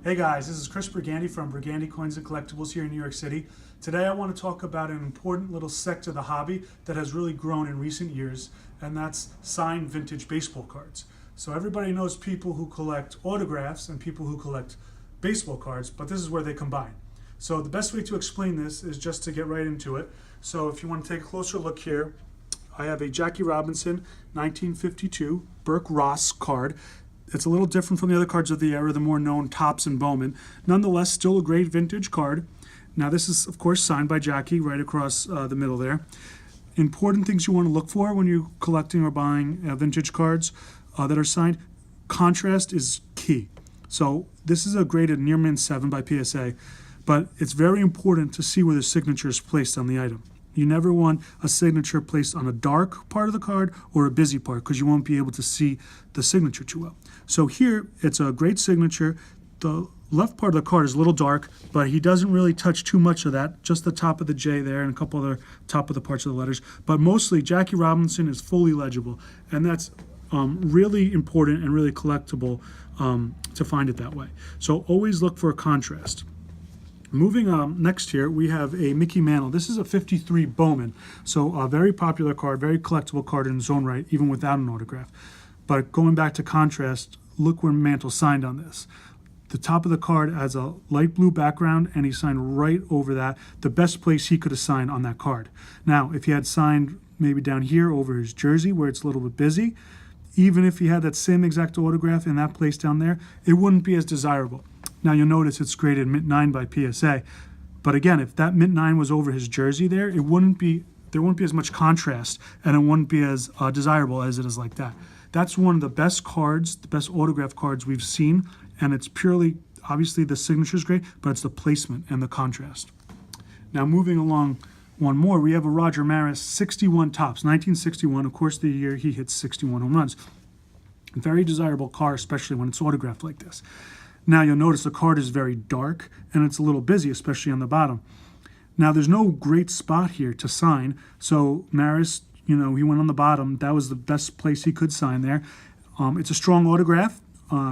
Hey guys, this is Chris Briganti from Briganti Coins and Collectibles here in New York City. Today I want to talk about an important little sector of the hobby that has really grown in recent years, and that's signed vintage baseball cards. So everybody knows people who collect autographs and people who collect baseball cards, but this is where they combine. So the best way to explain this is just to get right into it. So if you want to take a closer look here, I have a Jackie Robinson 1952 Burke Ross card. It's a little different from the other cards of the era, the more known Topps and Bowman. Nonetheless, still a great vintage card. Now this is, of course, signed by Jackie right across the middle there. Important things you want to look for when you're collecting or buying vintage cards that are signed. Contrast is key. So this is a graded near mint 7 by PSA, but it's very important to see where the signature is placed on the item. You never want a signature placed on a dark part of the card or a busy part because you won't be able to see the signature too well. So here, it's a great signature. The left part of the card is a little dark, but he doesn't really touch too much of that, just the top of the J there and a couple other top of the parts of the letters. But mostly, Jackie Robinson is fully legible, and that's really important and really collectible to find it that way. So always look for a contrast. Moving next here, we have a Mickey Mantle. This is a 53 Bowman, so a very popular card, very collectible card in its own right, even without an autograph. But going back to contrast, look where Mantle signed on this. The top of the card has a light blue background, and he signed right over that, the best place he could have signed on that card. Now, if he had signed maybe down here over his jersey where it's a little bit busy, even if he had that same exact autograph in that place down there, it wouldn't be as desirable. Now you'll notice it's graded mint 9 by PSA, but again, if that mint 9 was over his jersey there, there wouldn't be as much contrast, and it wouldn't be as desirable as it is like that. That's one of the best cards, the best autograph cards we've seen, and it's purely, obviously the signature is great, but it's the placement and the contrast. Now moving along one more, we have a Roger Maris 61 Topps, 1961, of course the year he hit 61 home runs. Very desirable card, especially when it's autographed like this. Now you'll notice the card is very dark and it's a little busy, especially on the bottom. Now there's no great spot here to sign, so Maris, he went on the bottom. That was the best place he could sign there. It's a strong autograph,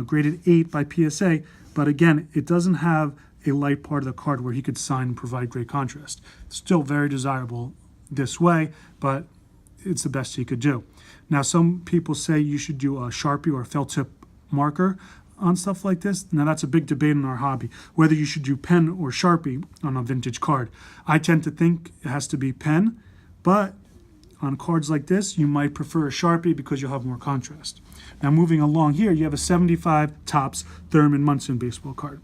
graded 8 by PSA, but again, it doesn't have a light part of the card where he could sign and provide great contrast. Still very desirable this way, but it's the best he could do. Now some people say you should do a Sharpie or a felt tip marker on stuff like this. Now that's a big debate in our hobby, whether you should do pen or Sharpie on a vintage card. I tend to think it has to be pen, but on cards like this, you might prefer a Sharpie because you'll have more contrast. Now moving along here, you have a 75 Topps Thurman Munson baseball card.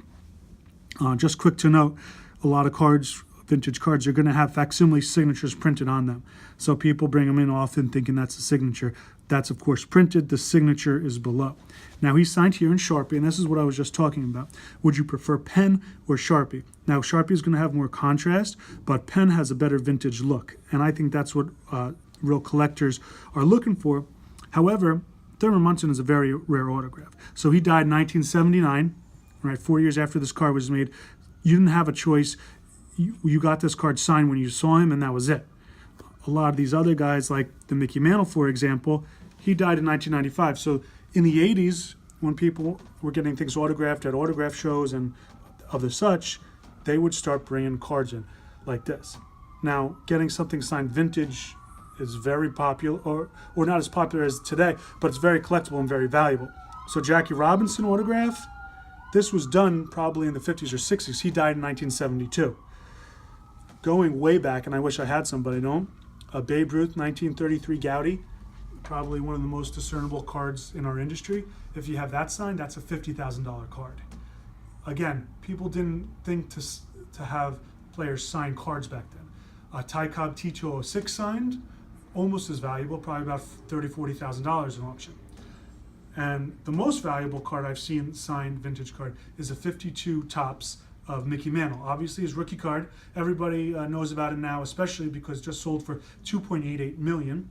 Just quick to note, a lot of cards, vintage cards, are going to have facsimile signatures printed on them. So people bring them in often thinking that's a signature. That's, of course, printed. The signature is below. Now, he signed here in Sharpie, and this is what I was just talking about. Would you prefer pen or Sharpie? Now, Sharpie is going to have more contrast, but pen has a better vintage look, and I think that's what real collectors are looking for. However, Thurman Munson is a very rare autograph. So he died in 1979, right, 4 years after this card was made. You didn't have a choice. You got this card signed when you saw him, and that was it. A lot of these other guys, like the Mickey Mantle, for example, he died in 1995. So in the 80s, when people were getting things autographed at autograph shows and other such, they would start bringing cards in like this. Now, getting something signed vintage is very popular, or not as popular as today, but it's very collectible and very valuable. So Jackie Robinson autograph, this was done probably in the 50s or 60s. He died in 1972. Going way back, and I wish I had some, but I don't, a Babe Ruth 1933 Gowdy, probably one of the most discernible cards in our industry. If you have that signed, that's a $50,000 card. Again, people didn't think to have players sign cards back then. A Ty Cobb T206 signed, almost as valuable, probably about $30,000, $40,000 in auction. And the most valuable card I've seen signed vintage card is a 52 Topps of Mickey Mantle. Obviously his rookie card, everybody knows about it now, especially because it just sold for $2.88 million,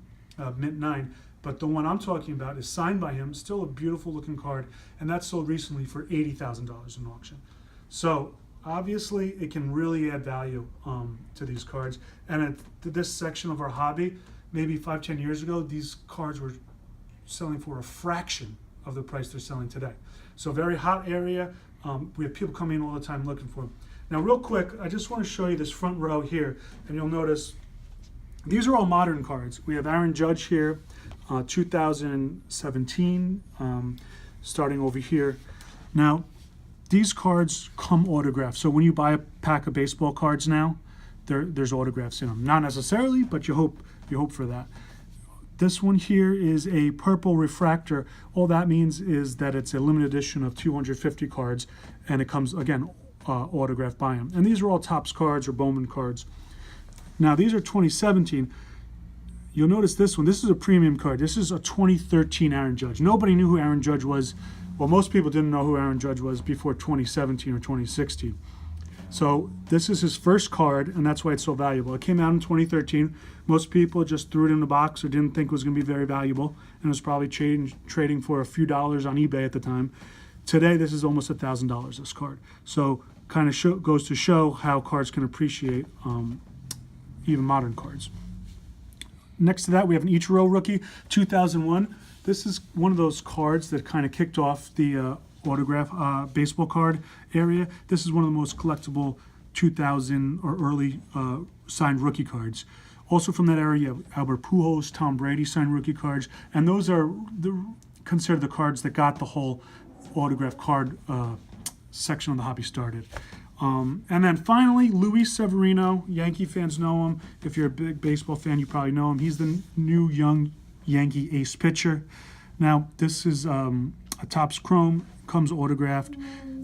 mint 9. But the one I'm talking about is signed by him, still a beautiful looking card, and that sold recently for $80,000 in auction. So obviously it can really add value to these cards. And at this section of our hobby, maybe 5-10 years ago, these cards were selling for a fraction of the price they're selling today. So very hot area. We have people coming in all the time looking for them. Now, real quick, I just want to show you this front row here, and you'll notice these are all modern cards. We have Aaron Judge here, 2017, starting over here. Now, these cards come autographed. So when you buy a pack of baseball cards now, there's autographs in them. Not necessarily, but you hope for that. This one here is a purple refractor. All that means is that it's a limited edition of 250 cards, and it comes, again, autographed by him. And these are all Topps cards or Bowman cards. Now, these are 2017. You'll notice this one. This is a premium card. This is a 2013 Aaron Judge. Nobody knew who Aaron Judge was. Well, most people didn't know who Aaron Judge was before 2017 or 2016. So this is his first card, and that's why it's so valuable. It came out in 2013. Most people just threw it in the box or didn't think it was going to be very valuable, and it was probably trading for a few dollars on eBay at the time. Today, this is almost $1,000, this card. So kind of goes to show how cards can appreciate, even modern cards. Next to that, we have an Ichiro rookie, 2001. This is one of those cards that kind of kicked off the autograph baseball card area. This is one of the most collectible 2000 or early signed rookie cards. Also from that area, you have Albert Pujols, Tom Brady signed rookie cards, and those are considered the cards that got the whole autograph card section of the hobby started. And then finally, Luis Severino. Yankee fans know him. If you're a big baseball fan, you probably know him. He's the new young Yankee ace pitcher. Now, this is a Topps Chrome, comes autographed.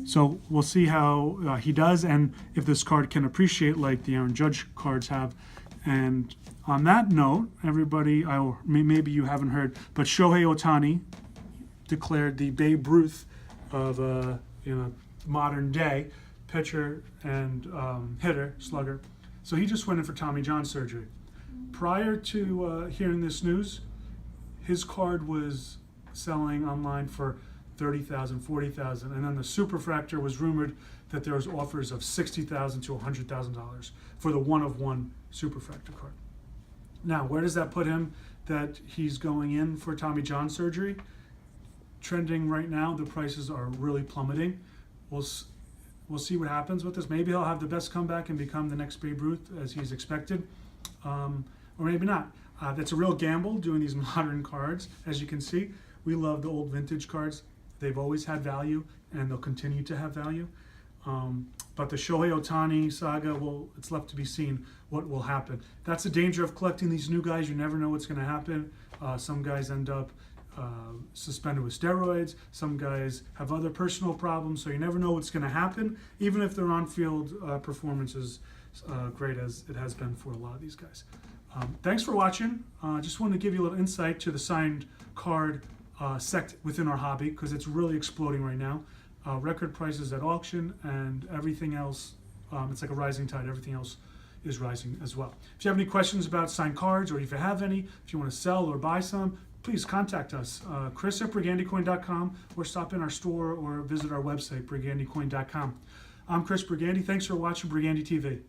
So we'll see how he does and if this card can appreciate like the Aaron Judge cards have. And on that note, everybody, maybe you haven't heard, but Shohei Ohtani declared the Babe Ruth of modern day pitcher and hitter, slugger. So he just went in for Tommy John surgery. Prior to hearing this news, his card was selling online for $30,000, $40,000, and then the Superfractor was rumored that there was offers of $60,000 to $100,000 for the one-of-one Superfractor card. Now, where does that put him that he's going in for Tommy John surgery? Trending right now, the prices are really plummeting. We'll see what happens with this. Maybe he'll have the best comeback and become the next Babe Ruth as he's expected, or maybe not. That's a real gamble doing these modern cards. As you can see, we love the old vintage cards. They've always had value, and they'll continue to have value. But the Shohei Ohtani saga, well, it's left to be seen what will happen. That's the danger of collecting these new guys. You never know what's going to happen. Some guys end up suspended with steroids. Some guys have other personal problems, so you never know what's going to happen, even if their on-field performance is great as it has been for a lot of these guys. Thanks for watching. Just wanted to give you a little insight to the signed card sect within our hobby because it's really exploding right now. Record prices at auction and everything else, it's like a rising tide. Everything else is rising as well. If you have any questions about signed cards or if you have any, if you want to sell or buy some, please contact us, Chris@brigandycoin.com, or stop in our store or visit our website, brigandycoin.com. I'm Chris Brigandy. Thanks for watching Brigandy TV.